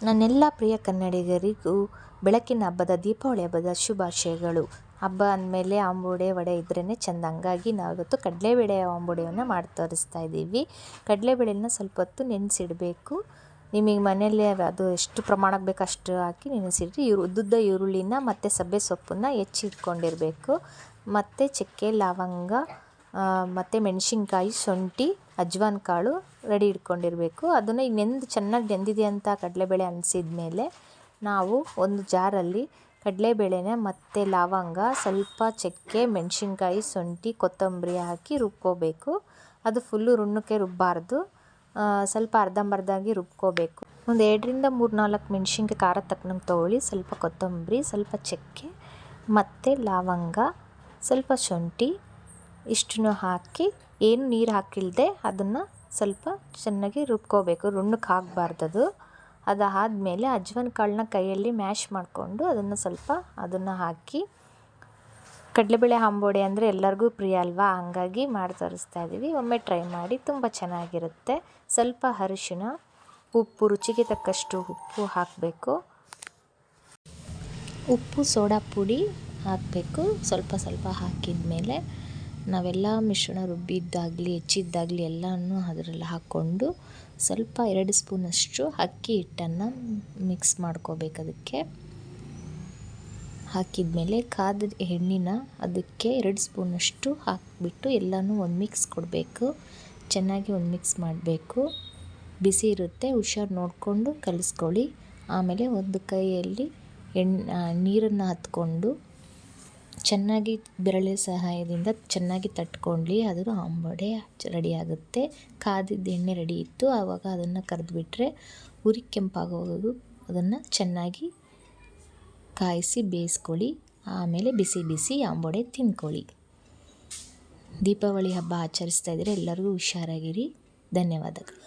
ನನ್ನೆಲ್ಲ ಪ್ರಿಯ ಕನ್ನಡಿಗರಿಗೂ ಬೆಳಕಿನ ಹಬ್ಬದ ದೀಪಾವಳಿ ಹಬ್ಬದ ಶುಭಾಶಯಗಳು. ಹಬ್ಬ ಅಂದಮೇಲೆ ಆಂಬೂಡೆ ವಡೆ ಇದ್ರೇ ಚೆಂದ. ಹಂಗಾಗಿ ನಾವಿವತ್ತು ಕಡಲೆಬೇಳೆ ಆಂಬೂಡೆಯನ್ನು ಮಾಡಿ ತೋರಿಸ್ತಾ ಇದ್ದೀವಿ. ಕಡಲೆಬೇಳೆನ ಸ್ವಲ್ಪ ಹೊತ್ತು ನೆನೆಸಿಡಬೇಕು. ನಿಮಗೆ ಮನೆಯಲ್ಲೇ ಅದು ಎಷ್ಟು ಪ್ರಮಾಣಕ್ಕೆ ಬೇಕು ಅಷ್ಟು ಹಾಕಿ ನೆನೆಸಿಡ್ರಿ. ಉದ್ದುದ್ದ ಈರುಳ್ಳಿನ ಮತ್ತು ಸಬ್ಬೆ ಸೊಪ್ಪನ್ನು ಹೆಚ್ಚಿಟ್ಕೊಂಡಿರಬೇಕು. ಮತ್ತು ಚಕ್ಕೆ, ಲವಂಗ ಮತ್ತು ಮೆಣಸಿನ್ಕಾಯಿ, ಶುಂಠಿ, ಅಜ್ವಾನ್ ಕಾಳು ರೆಡಿ ಇಟ್ಕೊಂಡಿರಬೇಕು. ಅದನ್ನು ಈಗ ಚೆನ್ನಾಗಿ ನೆಂದಿದೆ ಅಂತ ಕಡಲೆಬೇಳೆ ಅನಿಸಿದ ಮೇಲೆ ನಾವು ಒಂದು ಜಾರಲ್ಲಿ ಕಡಲೆಬೇಳೆನ ಮತ್ತು ಲವಂಗ, ಸ್ವಲ್ಪ ಚಕ್ಕೆ, ಮೆಣಸಿನ್ಕಾಯಿ, ಶುಂಠಿ, ಕೊತ್ತಂಬರಿ ಹಾಕಿ ರುಬ್ಕೋಬೇಕು. ಅದು ಫುಲ್ಲು ರುಣ್ಣಕ್ಕೆ ರುಬ್ಬಾರ್ದು, ಸ್ವಲ್ಪ ಅರ್ಧಂಬರ್ಧಾಗಿ ರುಬ್ಕೋಬೇಕು. ಒಂದು 2-3-4 ಮೆಣಸಿನ್ಕಾಯಿ ಖಾರ ತಕ್ಕನಂಗೆ ತೊಗೊಳ್ಳಿ. ಸ್ವಲ್ಪ ಕೊತ್ತಂಬರಿ, ಸ್ವಲ್ಪ ಚಕ್ಕೆ ಮತ್ತು ಲವಂಗ, ಸ್ವಲ್ಪ ಶುಂಠಿ ಇಷ್ಟನ್ನು ಹಾಕಿ ಏನು ನೀರು ಹಾಕಿಲ್ಲದೆ ಅದನ್ನು ಸ್ವಲ್ಪ ಚೆನ್ನಾಗಿ ರುಬ್ಕೋಬೇಕು. ರುಣ್ಣಕ್ಕೆ ಆಗಬಾರ್ದದು. ಅದಾದಮೇಲೆ ಅಜ್ವಾನ್ ಕಾಳನ್ನ ಕೈಯಲ್ಲಿ ಮ್ಯಾಶ್ ಮಾಡಿಕೊಂಡು ಅದನ್ನು ಹಾಕಿ, ಕಡಲೆಬೇಳೆ ಆಂಬೂಡೆ ಅಂದರೆ ಎಲ್ಲರಿಗೂ ಪ್ರಿಯ ಅಲ್ವಾ, ಹಂಗಾಗಿ ಮಾಡಿ ತೋರಿಸ್ತಾ ಇದ್ದೀವಿ. ಒಮ್ಮೆ ಟ್ರೈ ಮಾಡಿ, ತುಂಬ ಚೆನ್ನಾಗಿರುತ್ತೆ. ಸ್ವಲ್ಪ ಅರಿಶಿಣ, ಉಪ್ಪು, ರುಚಿಗೆ ತಕ್ಕಷ್ಟು ಉಪ್ಪು ಹಾಕಬೇಕು. ಉಪ್ಪು, ಸೋಡಾ ಪುಡಿ ಹಾಕಬೇಕು. ಸ್ವಲ್ಪ ಸ್ವಲ್ಪ ಹಾಕಿದ ಮೇಲೆ ನಾವೆಲ್ಲ ಮಿಶ್ರಣ ರುಬ್ಬಿದ್ದಾಗಲಿ ಹೆಚ್ಚಿದ್ದಾಗಲಿ ಎಲ್ಲನೂ ಅದರಲ್ಲಿ ಹಾಕ್ಕೊಂಡು ಸ್ವಲ್ಪ 2 ಸ್ಪೂನಷ್ಟು ಅಕ್ಕಿ ಹಿಟ್ಟನ್ನು ಮಿಕ್ಸ್ ಮಾಡ್ಕೋಬೇಕು. ಅದಕ್ಕೆ ಹಾಕಿದ ಮೇಲೆ ಕಾದ ಎಣ್ಣೆನ ಅದಕ್ಕೆ 2 ಸ್ಪೂನಷ್ಟು ಹಾಕಿಬಿಟ್ಟು ಎಲ್ಲನೂ ಒಂದು ಮಿಕ್ಸ್ ಕೊಡಬೇಕು. ಚೆನ್ನಾಗಿ ಒಂದು ಮಿಕ್ಸ್ ಮಾಡಬೇಕು. ಬಿಸಿ ಇರುತ್ತೆ, ಹುಷಾರು ನೋಡಿಕೊಂಡು ಕಲಿಸ್ಕೊಳ್ಳಿ. ಆಮೇಲೆ ಒಂದು ಕೈಯಲ್ಲಿ ನೀರನ್ನು ಹತ್ಕೊಂಡು ಚೆನ್ನಾಗಿ ಬೆರಳಿನ ಸಹಾಯದಿಂದ ಚೆನ್ನಾಗಿ ತಟ್ಕೊಳ್ಳಿ. ಅದು ಆಂಬೂಡೆ ರೆಡಿಯಾಗುತ್ತೆ. ಕಾದಿದ್ದ ಎಣ್ಣೆ ರೆಡಿ ಇತ್ತು, ಆವಾಗ ಅದನ್ನು ಕರೆದುಬಿಟ್ರೆ ಉರಿ ಕೆಂಪಾಗೋದು. ಅದನ್ನು ಚೆನ್ನಾಗಿ ಕಾಯಿಸಿ ಬೇಯಿಸ್ಕೊಳ್ಳಿ. ಆಮೇಲೆ ಬಿಸಿ ಬಿಸಿ ಆಂಬೂಡೆ ತಿಂದ್ಕೊಳ್ಳಿ. ದೀಪಾವಳಿ ಹಬ್ಬ ಆಚರಿಸ್ತಾ ಇದ್ದರೆ ಎಲ್ಲರಿಗೂ ಹುಷಾರಾಗಿರಿ. ಧನ್ಯವಾದಗಳು.